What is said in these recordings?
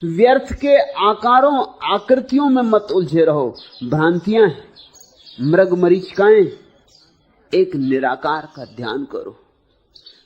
व्यर्थ के आकारों आकृतियों में मत उलझे रहो, भ्रांतियां हैं, मृग मरीचिकाएं। एक निराकार का ध्यान करो।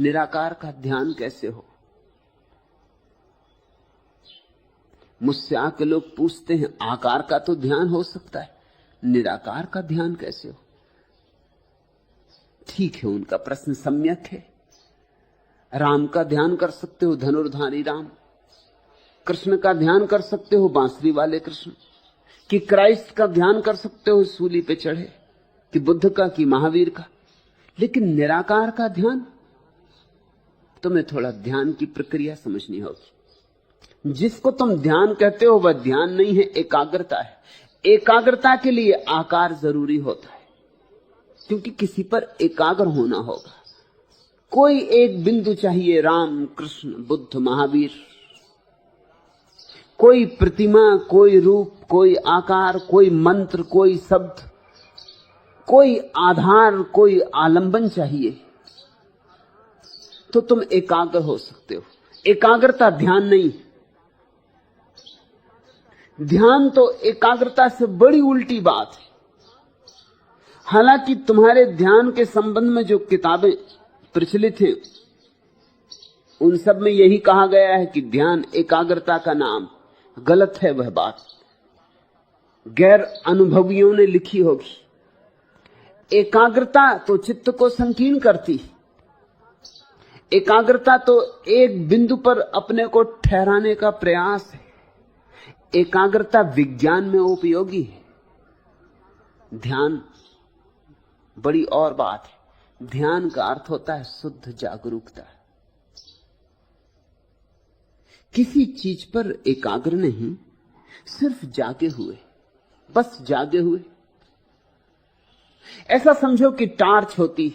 निराकार का ध्यान कैसे हो? मुझसे आके लोग पूछते हैं आकार का तो ध्यान हो सकता है, निराकार का ध्यान कैसे हो? ठीक है, उनका प्रश्न सम्यक है। राम का ध्यान कर सकते हो, धनुर्धारी राम। कृष्ण का ध्यान कर सकते हो, बांसुरी वाले कृष्ण। कि क्राइस्ट का ध्यान कर सकते हो, सूली पे चढ़े। कि बुद्ध का, कि महावीर का। लेकिन निराकार का ध्यान, तुम्हें थोड़ा ध्यान की प्रक्रिया समझनी होगी। जिसको तुम ध्यान कहते हो वह ध्यान नहीं है, एकाग्रता है। एकाग्रता के लिए आकार जरूरी होता है, क्योंकि किसी पर एकाग्र होना होगा। कोई एक बिंदु चाहिए, राम, कृष्ण, बुद्ध, महावीर। कोई प्रतिमा, कोई रूप, कोई आकार, कोई मंत्र, कोई शब्द, कोई आधार, कोई आलंबन चाहिए, तो तुम एकाग्र हो सकते हो। एकाग्रता ध्यान नहीं। ध्यान तो एकाग्रता से बड़ी उल्टी बात है। हालांकि तुम्हारे ध्यान के संबंध में जो किताबें प्रचलित हैं, उन सब में यही कहा गया है कि ध्यान एकाग्रता का नाम। गलत है वह बात, गैर अनुभवियों ने लिखी होगी। एकाग्रता तो चित्त को संकीर्ण करती। एकाग्रता तो एक बिंदु पर अपने को ठहराने का प्रयास है। एकाग्रता विज्ञान में उपयोगी है। ध्यान बड़ी और बात है। ध्यान का अर्थ होता है शुद्ध जागरूकता। किसी चीज पर एकाग्र नहीं, सिर्फ जागे हुए, बस जागे हुए। ऐसा समझो कि टार्च होती।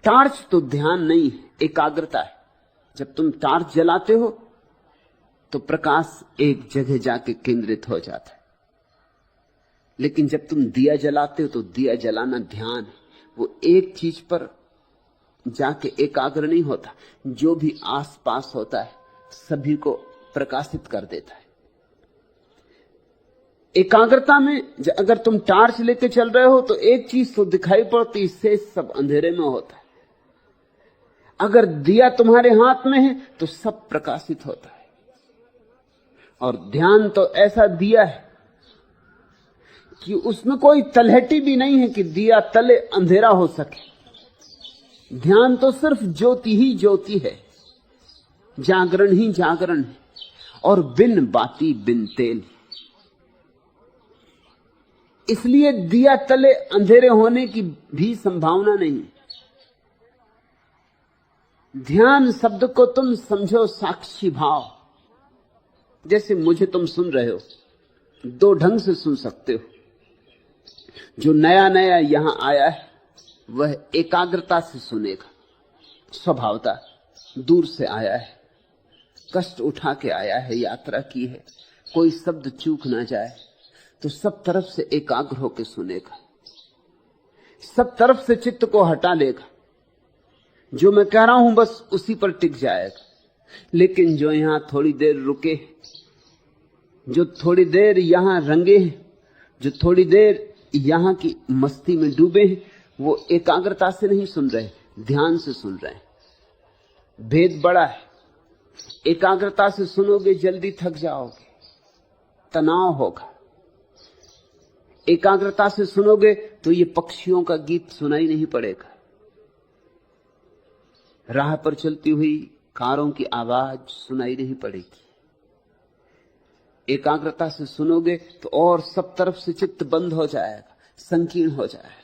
टार्च तो ध्यान नहीं है, एकाग्रता है। जब तुम टार्च जलाते हो तो प्रकाश एक जगह जाके केंद्रित हो जाता है। लेकिन जब तुम दिया जलाते हो तो दिया जलाना ध्यान है। वो एक चीज पर जाके एकाग्र नहीं होता, जो भी आसपास होता है सभी को प्रकाशित कर देता है। एकाग्रता में अगर तुम टार्च लेके चल रहे हो तो एक चीज तो दिखाई पड़ती, इससे सब अंधेरे में होता है। अगर दिया तुम्हारे हाथ में है तो सब प्रकाशित होता है। और ध्यान तो ऐसा दिया है कि उसमें कोई तलहटी भी नहीं है कि दिया तले अंधेरा हो सके। ध्यान तो सिर्फ ज्योति ही ज्योति है, जागरण ही जागरण है, और बिन बाती बिन तेल। इसलिए दिया तले अंधेरे होने की भी संभावना नहीं। ध्यान शब्द को तुम समझो साक्षी भाव। जैसे मुझे तुम सुन रहे हो, दो ढंग से सुन सकते हो। जो नया नया यहां आया है वह एकाग्रता से सुनेगा, स्वभावता। दूर से आया है, कष्ट उठा के आया है, यात्रा की है, कोई शब्द चूक ना जाए तो सब तरफ से एकाग्र होकर सुनेगा, सब तरफ से चित्त को हटा लेगा। जो मैं कह रहा हूं बस उसी पर टिक जाएगा। लेकिन जो यहां थोड़ी देर रुके, जो थोड़ी देर यहां रंगे हैं, जो थोड़ी देर यहां की मस्ती में डूबे हैं, वो एकाग्रता से नहीं सुन रहे, ध्यान से सुन रहे हैं। भेद बड़ा है। एकाग्रता से सुनोगे जल्दी थक जाओगे, तनाव होगा। एकाग्रता से सुनोगे तो ये पक्षियों का गीत सुनाई नहीं पड़ेगा, राह पर चलती हुई कारों की आवाज सुनाई नहीं पड़ेगी। एकाग्रता से सुनोगे तो और सब तरफ से चित्त बंद हो जाएगा, संकीर्ण हो जाएगा।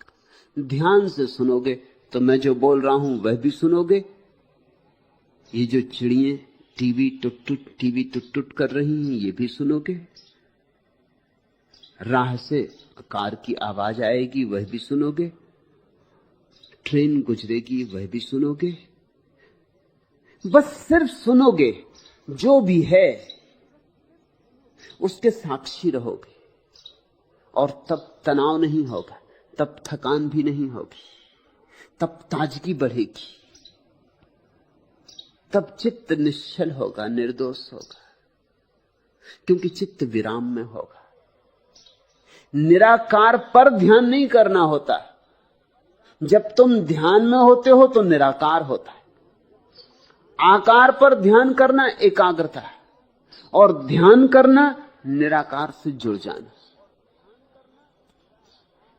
ध्यान से सुनोगे तो मैं जो बोल रहा हूं वह भी सुनोगे। ये जो चिड़ियां टीवी टुट टुट कर रही हैं ये भी सुनोगे। राह से कार की आवाज आएगी वह भी सुनोगे। ट्रेन गुजरेगी वह भी सुनोगे। बस सिर्फ सुनोगे, जो भी है उसके साक्षी रहोगे। और तब तनाव नहीं होगा, तब थकान भी नहीं होगी, तब ताजगी बढ़ेगी, तब चित्त निश्चल होगा, निर्दोष होगा। क्योंकि चित्त विराम में होगा। निराकार पर ध्यान नहीं करना होता। जब तुम ध्यान में होते हो तो निराकार होता है। आकार पर ध्यान करना एकाग्रता है, और ध्यान करना निराकार से जुड़ जाना।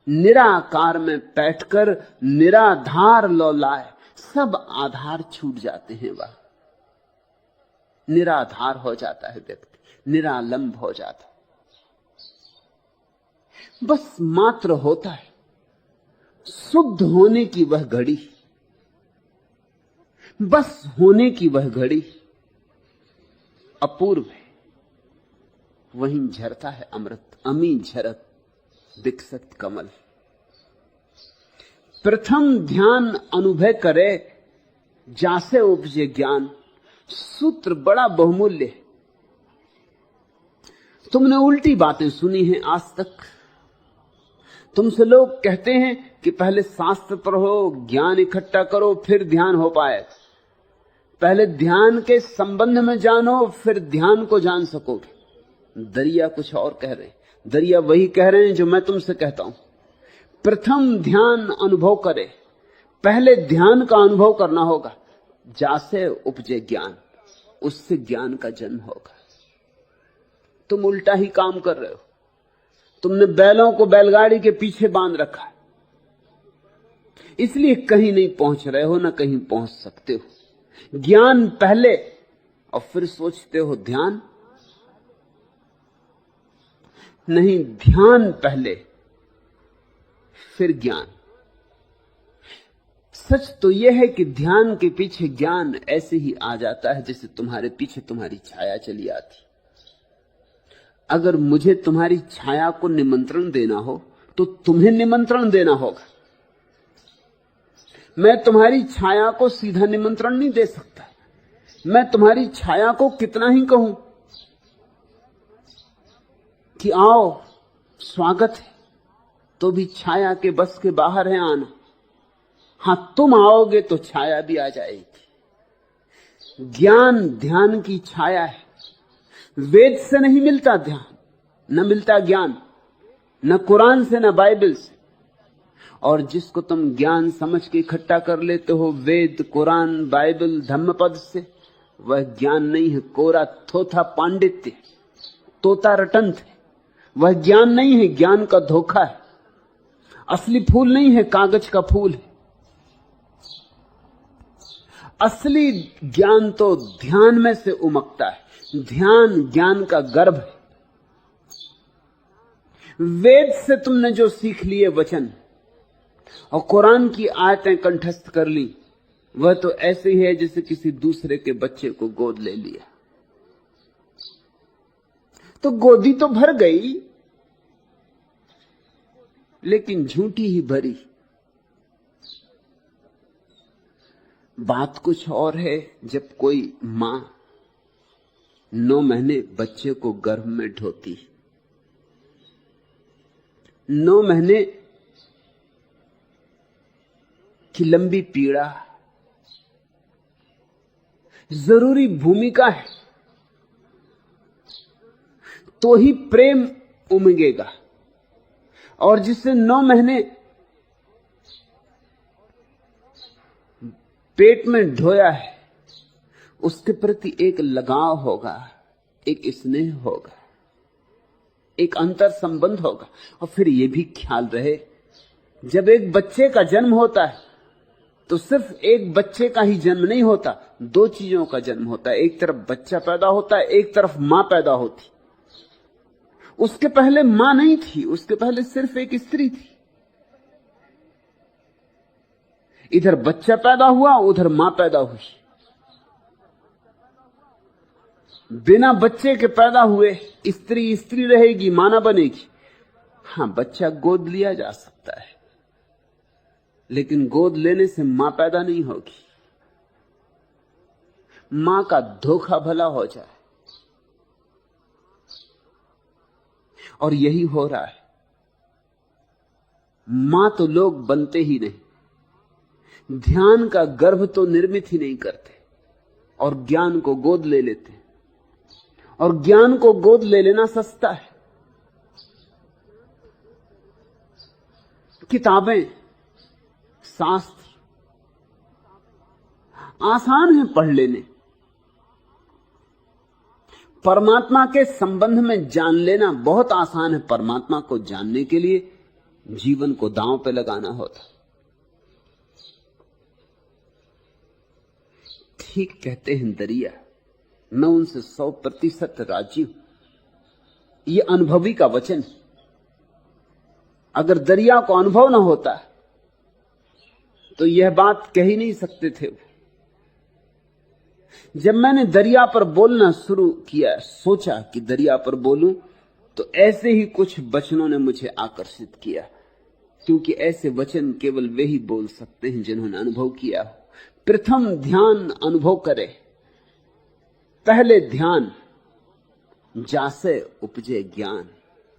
निराकार में बैठकर निराधार लौलाए, सब आधार छूट जाते हैं। वह निराधार हो जाता है व्यक्ति, निरालंब हो जाता है। बस मात्र होता है। शुद्ध होने की वह घड़ी, बस होने की वह घड़ी अपूर्व है। वहीं झरता है अमृत, अमी झरत विकसत कमल। प्रथम ध्यान अनुभव करे, जासे उपजे ज्ञान। सूत्र बड़ा बहुमूल्य है। तुमने उल्टी बातें सुनी हैं आज तक। तुमसे लोग कहते हैं कि पहले शास्त्र पढ़ो, ज्ञान इकट्ठा करो, फिर ध्यान हो पाए। पहले ध्यान के संबंध में जानो, फिर ध्यान को जान सकोगे। दरिया कुछ और कह रहे हैं। दरिया वही कह रहे हैं जो मैं तुमसे कहता हूं। प्रथम ध्यान अनुभव करे, पहले ध्यान का अनुभव करना होगा। जासे उपजे ज्ञान, उससे ज्ञान का जन्म होगा। तुम उल्टा ही काम कर रहे हो। तुमने बैलों को बैलगाड़ी के पीछे बांध रखा है, इसलिए कहीं नहीं पहुंच रहे हो, ना कहीं पहुंच सकते हो। ज्ञान पहले और फिर सोचते हो ध्यान। नहीं, ध्यान पहले फिर ज्ञान। सच तो यह है कि ध्यान के पीछे ज्ञान ऐसे ही आ जाता है जैसे तुम्हारे पीछे तुम्हारी छाया चली आती। अगर मुझे तुम्हारी छाया को निमंत्रण देना हो तो तुम्हें निमंत्रण देना होगा। मैं तुम्हारी छाया को सीधा निमंत्रण नहीं दे सकता। मैं तुम्हारी छाया को कितना ही कहूं कि आओ, स्वागत है, तो भी छाया के बस के बाहर है आना। हां, तुम आओगे तो छाया भी आ जाएगी। ज्ञान ध्यान की छाया है। वेद से नहीं मिलता ध्यान, न मिलता ज्ञान, न कुरान से, न बाइबल से। और जिसको तुम ज्ञान समझ के इकट्ठा कर लेते हो वेद, कुरान, बाइबल, धम्मपद से, वह ज्ञान नहीं है, कोरा थोथा पांडित्य, तोता रटंत है। वह ज्ञान नहीं है, ज्ञान का धोखा है। असली फूल नहीं है, कागज का फूल है। असली ज्ञान तो ध्यान में से उमकता है। ध्यान ज्ञान का गर्भ है। वेद से तुमने जो सीख लिए वचन और कुरान की आयतें कंठस्थ कर ली, वह तो ऐसे ही है जैसे किसी दूसरे के बच्चे को गोद ले लिया। तो गोदी तो भर गई, लेकिन झूठी ही भरी। बात कुछ और है जब कोई मां 9 महीने बच्चे को गर्भ में ढोती। 9 महीने की लंबी पीड़ा जरूरी भूमिका है, तो ही प्रेम उमगेगा। और जिससे 9 महीने पेट में ढोया है, उसके प्रति एक लगाव होगा, एक स्नेह होगा, एक अंतर संबंध होगा। और फिर यह भी ख्याल रहे, जब एक बच्चे का जन्म होता है तो सिर्फ एक बच्चे का ही जन्म नहीं होता, 2 चीजों का जन्म होता है। एक तरफ बच्चा पैदा होता है, एक तरफ मां पैदा होती। उसके पहले मां नहीं थी, उसके पहले सिर्फ एक स्त्री थी। इधर बच्चा पैदा हुआ, उधर मां पैदा हुई। बिना बच्चे के पैदा हुए स्त्री स्त्री रहेगी, मां ना बनेगी। हां, बच्चा गोद लिया जा सकता है, लेकिन गोद लेने से मां पैदा नहीं होगी। मां का धोखा भला हो जाए, और यही हो रहा है। मां तो लोग बनते ही नहीं, ध्यान का गर्भ तो निर्मित ही नहीं करते, और ज्ञान को गोद ले लेते, और ज्ञान को गोद ले लेना सस्ता है। किताबें, शास्त्र आसान है पढ़ लेने, परमात्मा के संबंध में जान लेना बहुत आसान है। परमात्मा को जानने के लिए जीवन को दांव पे लगाना होता। ठीक कहते हैं दरिया, मैं उनसे 100% राजी हूं। यह अनुभवी का वचन। अगर दरिया को अनुभव ना होता तो यह बात कह ही नहीं सकते थे। जब मैंने दरिया पर बोलना शुरू किया, सोचा कि दरिया पर बोलूं, तो ऐसे ही कुछ वचनों ने मुझे आकर्षित किया, क्योंकि ऐसे वचन केवल वे ही बोल सकते हैं जिन्होंने अनुभव किया हो। प्रथम ध्यान अनुभव करे, पहले ध्यान जासे उपजे ज्ञान।